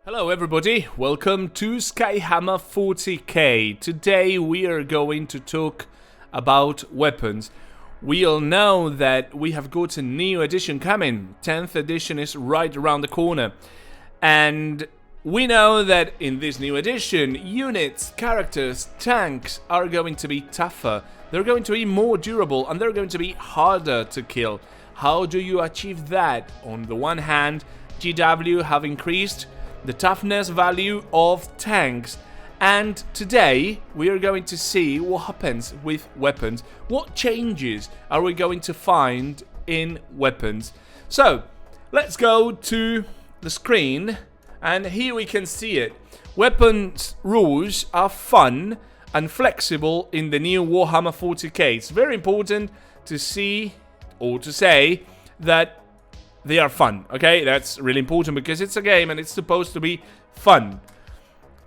Hello everybody, welcome to Skyhammer 40K. Today we are going to talk about weapons. We all know that we have got a new edition coming. 10th edition is right around the corner. And we know that in this new edition, units, characters, tanks are going to be tougher. They're going to be more durable and they're going to be harder to kill. How do you achieve that? On the one hand, GW have increased the toughness value of tanks, and today we are going to see what happens with weapons. What changes are we going to find in weapons? So let's go to the screen, and here we can see it. Weapons rules are fun and flexible in the new Warhammer 40k. It's very important to see or to say that they are fun, okay? That's really important because it's a game and it's supposed to be fun.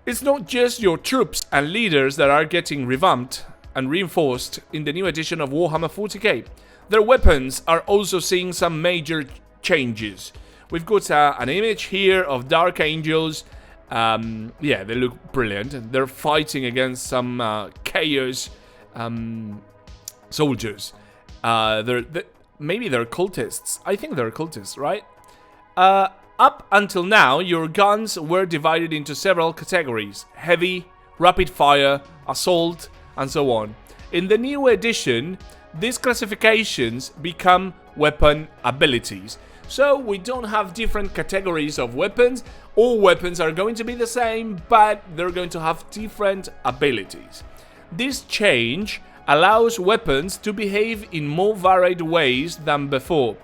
It's not just your troops and leaders that are getting revamped and reinforced in the new edition of Warhammer 40k. Their weapons are also seeing some major changes. We've got an image here of Dark Angels. Yeah, they look brilliant. They're fighting against some chaos soldiers. Maybe they're cultists. I think they're cultists, right? Up until now, your guns were divided into several categories: heavy, rapid fire, assault, and so on. In the new edition, these classifications become weapon abilities. So we don't have different categories of weapons. All weapons are going to be the same, but they're going to have different abilities. This change allows weapons to behave in more varied ways than before,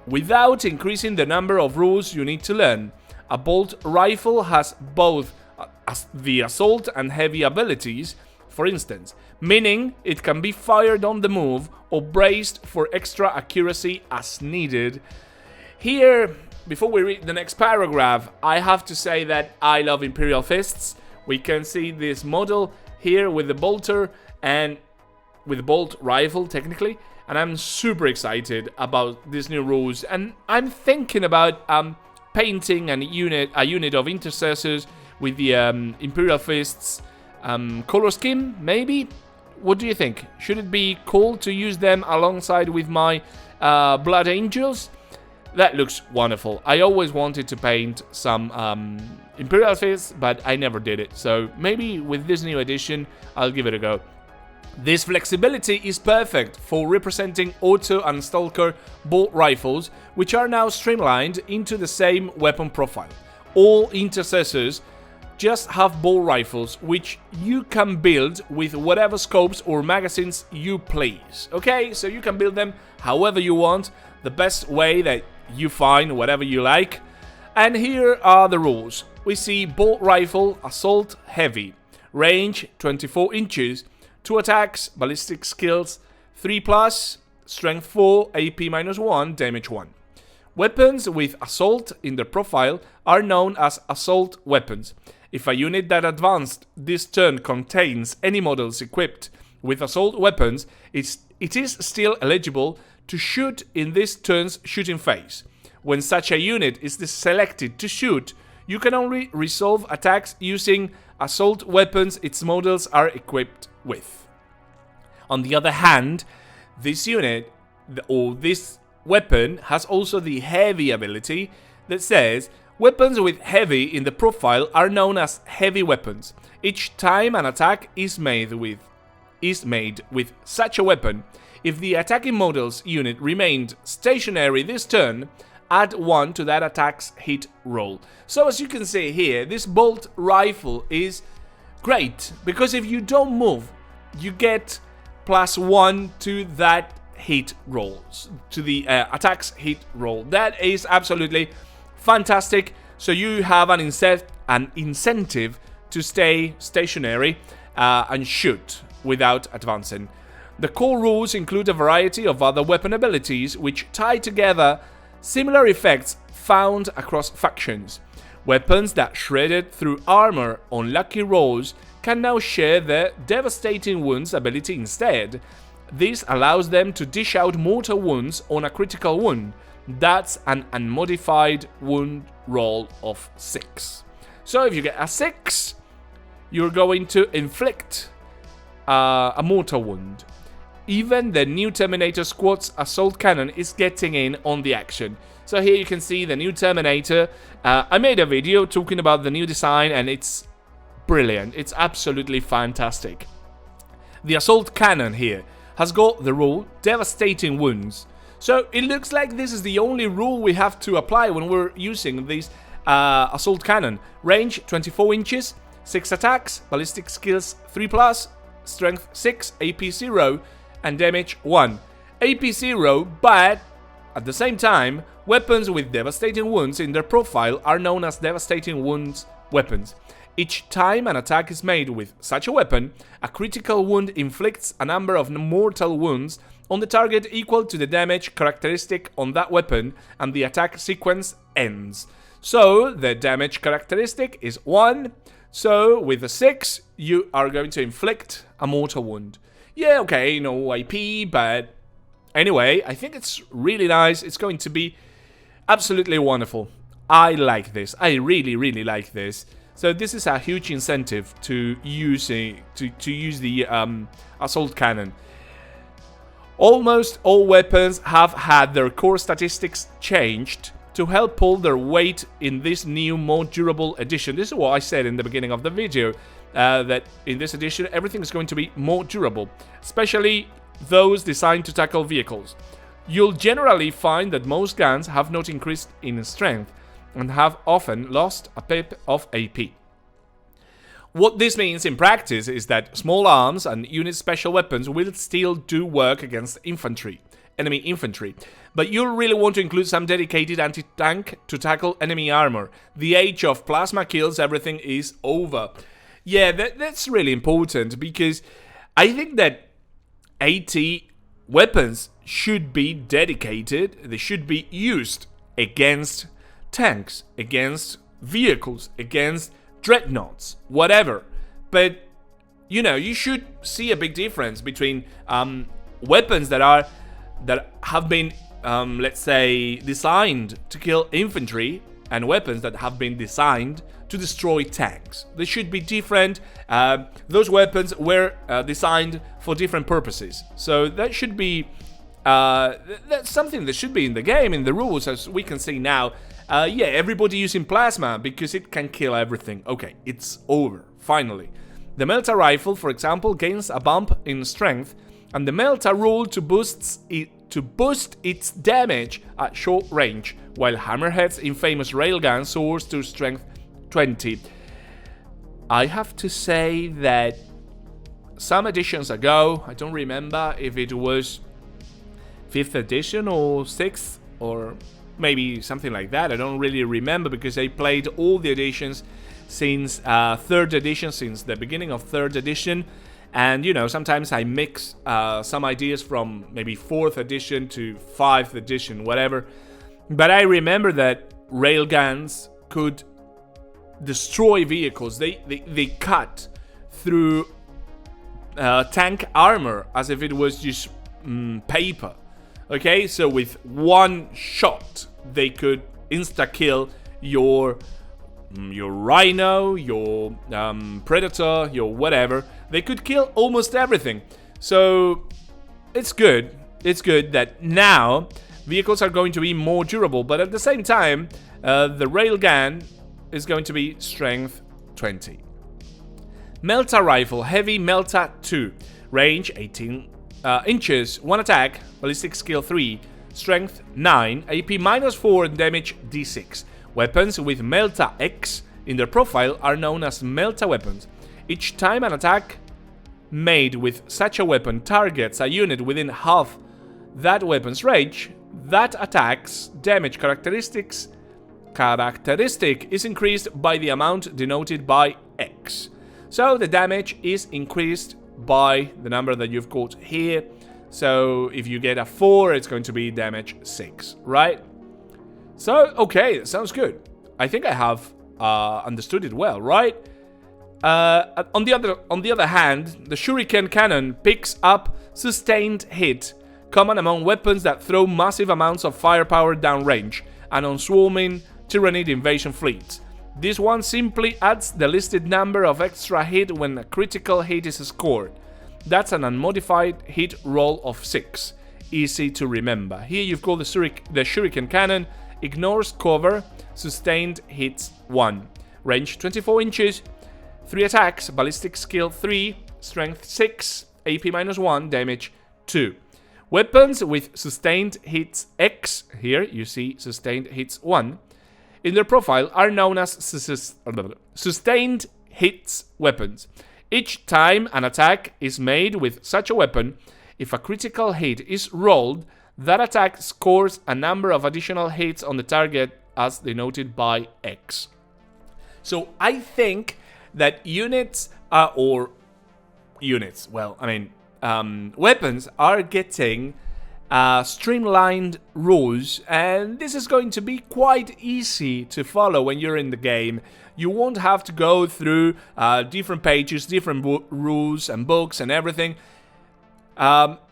without increasing the number of rules you need to learn. A bolt rifle has both the assault and heavy abilities, for instance, meaning it can be fired on the move or braced for extra accuracy as needed. Here, before we read the next paragraph, I have to say that I love Imperial Fists. We can see this model here with the bolter and with the bolt rifle, technically, and I'm super excited about these new rules. And I'm thinking about painting a unit of intercessors with the Imperial Fists color scheme, maybe. What do you think? Should it be cool to use them alongside with my Blood Angels? That looks wonderful. I always wanted to paint some Imperial Fists, but I never did it. So maybe with this new edition, I'll give it a go. This flexibility is perfect for representing Auto and Stalker bolt rifles, which are now streamlined into the same weapon profile. All intercessors just have bolt rifles, which you can build with whatever scopes or magazines you please. Okay, so you can build them however you want, the best way that you find, whatever you like. And here are the rules. We see bolt rifle, assault heavy, range 24 inches, 2 attacks, ballistic skills 3+, strength 4, AP -1, damage 1. Weapons with assault in their profile are known as assault weapons. If a unit that advanced this turn contains any models equipped with assault weapons, it is still eligible to shoot in this turn's shooting phase. When such a unit is selected to shoot, you can only resolve attacks using assault weapons its models are equipped with. On the other hand, this unit, or this weapon, has also the heavy ability that says weapons with heavy in the profile are known as heavy weapons. Each time an attack is made with such a weapon, if the attacking model's unit remained stationary this turn, add 1 to that attack's hit roll. So as you can see here, this bolt rifle is great, because if you don't move, you get +1 to that hit rolls, to the attack's hit roll. That is absolutely fantastic. So you have an incentive to stay stationary and shoot without advancing. The core rules include a variety of other weapon abilities which tie together similar effects found across factions. Weapons that shredded through armor on lucky rolls can now share the Devastating Wounds ability instead. This allows them to dish out mortal wounds on a critical wound. That's an unmodified wound roll of 6. So if you get a 6, you're going to inflict a mortal wound. Even the new Terminator Squad's assault cannon is getting in on the action. So here you can see the new Terminator. I made a video talking about the new design, and it's brilliant. It's absolutely fantastic. The assault cannon here has got the rule devastating wounds. So it looks like this is the only rule we have to apply when we're using this assault cannon. Range 24 inches, 6 attacks, ballistic skills 3+, strength 6, AP 0, and damage 1. AP 0, but at the same time, weapons with devastating wounds in their profile are known as devastating wounds weapons. Each time an attack is made with such a weapon, a critical wound inflicts a number of mortal wounds on the target equal to the damage characteristic on that weapon, and the attack sequence ends. So the damage characteristic is 1, so with a 6 you are going to inflict a mortal wound. Yeah, okay, no IP, but anyway, I think it's really nice. It's going to be absolutely wonderful. I like this. I really, really like this. So this is a huge incentive to use the assault cannon. Almost all weapons have had their core statistics changed to help pull their weight in this new, more durable edition. This is what I said in the beginning of the video, that in this edition everything is going to be more durable, especially those designed to tackle vehicles. You'll generally find that most guns have not increased in strength and have often lost a pip of AP. What this means in practice is that small arms and unit special weapons will still do work against enemy infantry, but you'll really want to include some dedicated anti-tank to tackle enemy armor. The age of plasma kills everything is over. Yeah, that's really important, because I think that AT weapons should be dedicated, they should be used against tanks, against vehicles, against dreadnoughts, whatever. But, you know, you should see a big difference between weapons that have been, let's say, designed to kill infantry, and weapons that have been designed to destroy tanks. They should be different. Those weapons were designed for different purposes. So that should be that's something that should be in the game, in the rules, as we can see now. Yeah, everybody using plasma because it can kill everything. Okay, it's over, finally. The Melta rifle, for example, gains a bump in strength, and the Melta rule to boost its damage at short range, while Hammerhead's infamous railgun soars to strength 20. I have to say that some editions ago, I don't remember if it was 5th edition or 6th or maybe something like that. I don't really remember because I played all the editions since 3rd edition, since the beginning of 3rd edition. And, you know, sometimes I mix some ideas from maybe 4th edition to 5th edition, whatever. But I remember that railguns could destroy vehicles. They cut through tank armor as if it was just paper. Okay, so with one shot, they could insta-kill your Rhino, your Predator, your whatever. They could kill almost everything. So it's good. It's good that now vehicles are going to be more durable, but at the same time, the railgun is going to be strength 20. Melta rifle, heavy Melta 2, range 18 inches, 1 attack, ballistic skill 3, strength 9, AP -4, and damage D6. Weapons with Melta X in their profile are known as Melta weapons. Each time an attack made with such a weapon targets a unit within half that weapon's range, that attack's damage characteristic is increased by the amount denoted by X. So the damage is increased by the number that you've got here. So if you get a 4, it's going to be damage 6, right? So, okay, that sounds good. I think I have understood it well, right? On the other hand, the Shuriken cannon picks up sustained hit, common among weapons that throw massive amounts of firepower downrange, and on swarming Tyranid invasion fleets. This one simply adds the listed number of extra hit when a critical hit is scored. That's an unmodified hit roll of 6. Easy to remember. Here you've got the Shuriken Cannon, ignores cover, sustained hits 1. Range 24 inches, 3 attacks, ballistic skill 3, strength 6, AP -1, damage 2. Weapons with sustained hits X, here you see sustained hits 1, in their profile are known as sustained hits weapons. Each time an attack is made with such a weapon, if a critical hit is rolled, that attack scores a number of additional hits on the target as denoted by X. So I think that weapons are getting streamlined rules, and this is going to be quite easy to follow when you're in the game. You won't have to go through different pages, different rules and books and everything.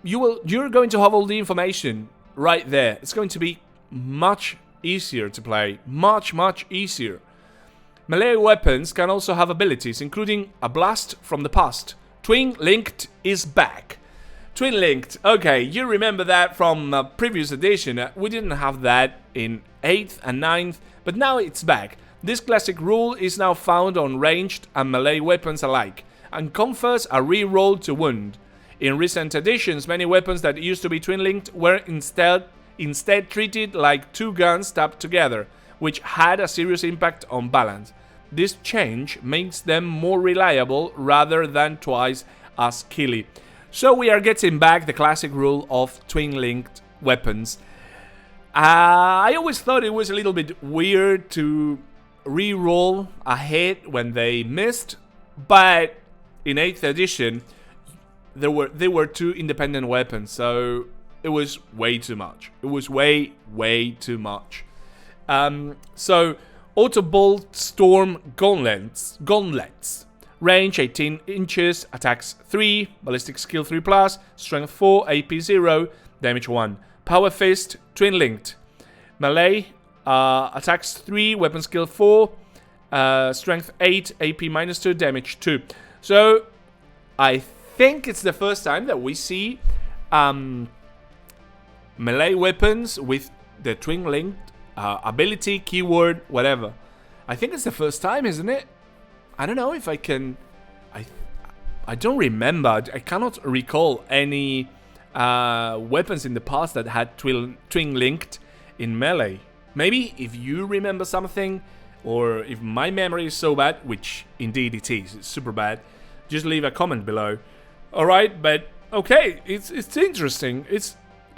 You're going to have all the information right there. It's going to be much easier to play, much easier. Melee weapons can also have abilities, including a blast from the past. Twin Linked is back. Twin Linked, okay, you remember that from a previous edition. We didn't have that in 8th and 9th, but now it's back. This classic rule is now found on ranged and melee weapons alike, and confers a reroll to wound. In recent editions, many weapons that used to be twin-linked were instead treated like two guns tapped together, which had a serious impact on balance. This change makes them more reliable rather than twice as killy. So we are getting back the classic rule of twin-linked weapons. I always thought it was a little bit weird to re-roll a hit when they missed, but in 8th edition they were two independent weapons, so it was way too much. It was way too much. So Auto Bolt Storm Gauntlets. Range 18 inches, attacks 3, ballistic skill 3+, strength 4, AP 0, damage 1. Power Fist, twin linked. Melee, attacks 3, weapon skill 4, strength 8, AP -2, damage 2. So I think it's the first time that we see melee weapons with the twin linked ability, keyword, whatever. I think it's the first time, isn't it? I don't know if I can... I don't remember. I cannot recall any weapons in the past that had twin linked in melee. Maybe if you remember something, or if my memory is so bad, which indeed it is, it's super bad, just leave a comment below. Alright, but okay, it's interesting.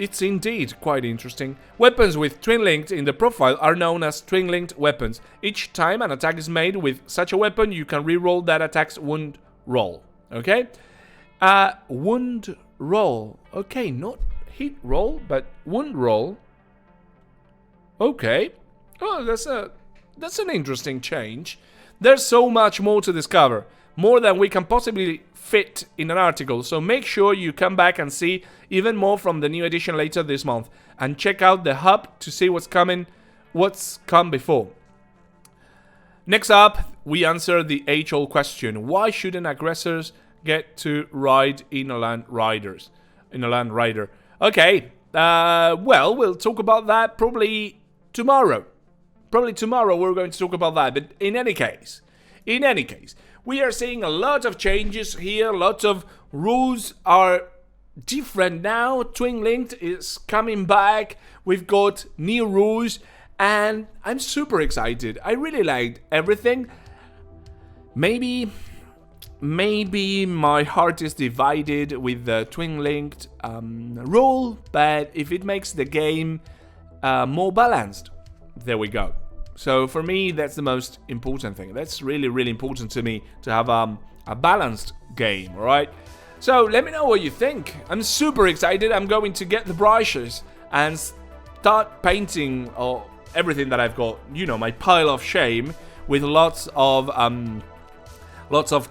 It's indeed quite interesting. Weapons with twin linked in the profile are known as twin linked weapons. Each time an attack is made with such a weapon, you can reroll that attack's wound roll. Okay? Wound roll. Okay, not hit roll, but wound roll. Okay. Oh, that's an interesting change. There's so much more to discover. More than we can possibly fit in an article, so make sure you come back and see even more from the new edition later this month, and check out the hub to see what's come before. Next up, we answer the age-old question: why shouldn't aggressors get to ride in a Land Rider? Okay, well, we'll talk about that probably tomorrow. Probably tomorrow we're going to talk about that, but in any case, we are seeing a lot of changes here. Lots of rules are different now. Twin Linked is coming back. We've got new rules, and I'm super excited. I really liked everything. Maybe my heart is divided with the Twin Linked rule, but if it makes the game more balanced, there we go. So for me, that's the most important thing. That's really important to me, to have a balanced game, alright? So let me know what you think. I'm super excited. I'm going to get the brushes and start painting everything that I've got, you know, my pile of shame, with lots of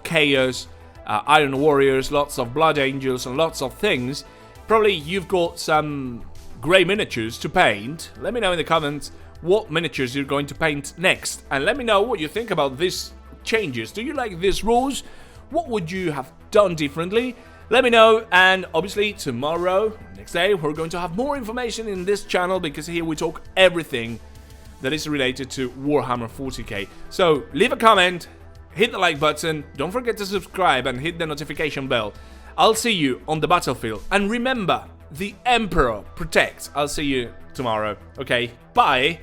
chaos, Iron Warriors, lots of Blood Angels, and lots of things. Probably you've got some grey miniatures to paint. Let me know in the comments what miniatures you're going to paint next. And let me know what you think about these changes. Do you like these rules? What would you have done differently? Let me know, and obviously tomorrow, next day, we're going to have more information in this channel, because here we talk everything that is related to Warhammer 40k. So leave a comment, hit the like button, don't forget to subscribe and hit the notification bell. I'll see you on the battlefield, and remember, the Emperor protects. I'll see you tomorrow. Okay, bye.